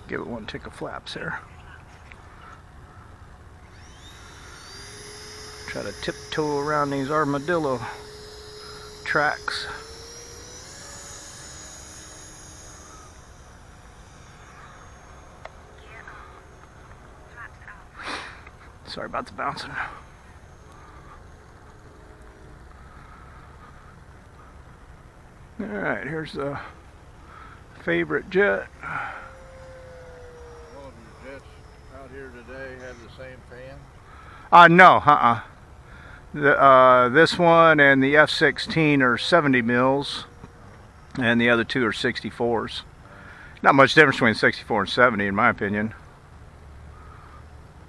Give it one tick of flaps there. Try to tiptoe around these armadillo tracks. Sorry about the bouncing. Alright, here's the favorite jet. All of your jets out here today have the same fan? No, this one and the F-16 are 70 mils, and the other two are 64s. Not much difference between 64 and 70 in my opinion.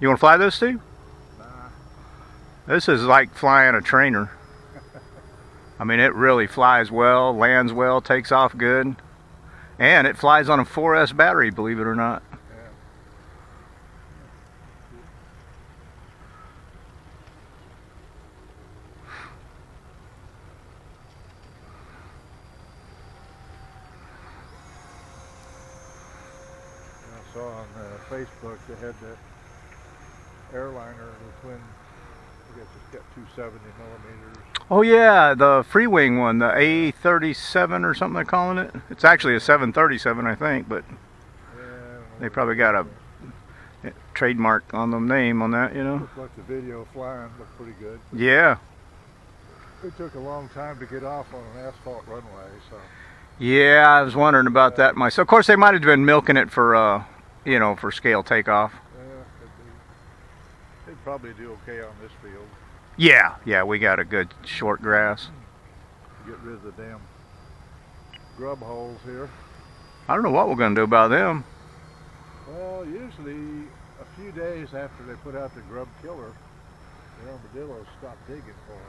You want to fly this, Steve? Nah. This is like flying a trainer. I mean, it really flies well, lands well, takes off good. And it flies on a 4S battery, believe it or not. Yeah. I saw on Facebook they had that airliner, the twin, I guess it's got 270 millimeters. Oh yeah, the Freewing one, the A37 or something they're calling it. It's actually a 737, I think, but Yeah, they probably got a trademark on the name on that, you know. looked like the video flying looked pretty good. Yeah. It took a long time to get off on an asphalt runway, so. Yeah, I was wondering about that myself. Of course, they might have been milking it for, you know, for scale takeoff. Yeah, they'd probably do okay on this field. Yeah, we got a good short grass. Get rid of the damn grub holes here. I don't know what we're going to do about them. Well, usually a few days after they put out the grub killer, the armadillos stop digging for them.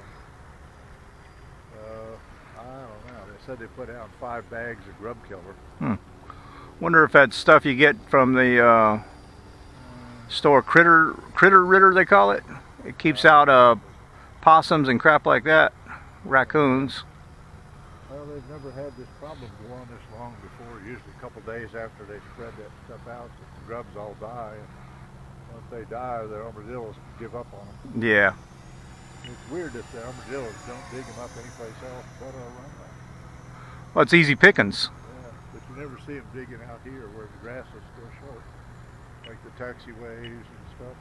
I don't know. They said they put out 5 bags of grub killer. Wonder if that's stuff you get from the store, critter ritter they call it. It keeps out possums and crap like that, raccoons. Well, they've never had this problem go on this long before. Usually a couple days after they spread that stuff out, the grubs all die. And once they die, the armadillos give up on them. Yeah. It's weird that the armadillos don't dig them up anyplace else but a runway. Well, it's easy pickings. Yeah, but you never see them digging out here where the grass is still short, like the taxiways and stuff.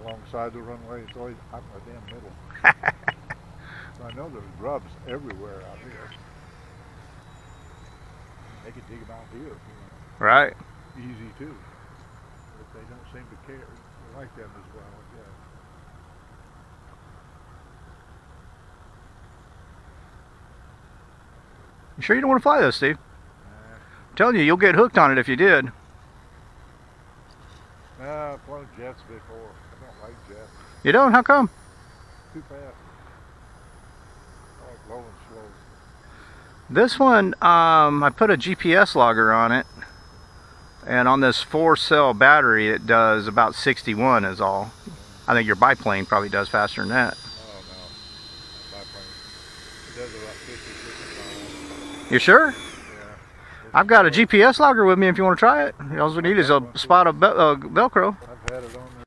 Alongside the runway, it's always out in the damn middle. So I know there's grubs everywhere out here. They can dig them out here if you want. Right. Easy too. But they don't seem to care. They like them as well, I guess. You sure you don't want to fly this, Steve? I'm telling you, you'll get hooked on it if you did. I've flown jets before. I don't like jets. You don't? How come? Too fast. I like low and slow. This one, I put a GPS logger on it, and on this 4-cell battery it does about 61 is all. I think your biplane probably does faster than that. Oh no. Biplane. It does about 50 miles. You sure? Yeah. I've got a GPS logger with me if you want to try it. All we need is a spot of Velcro. I've had it on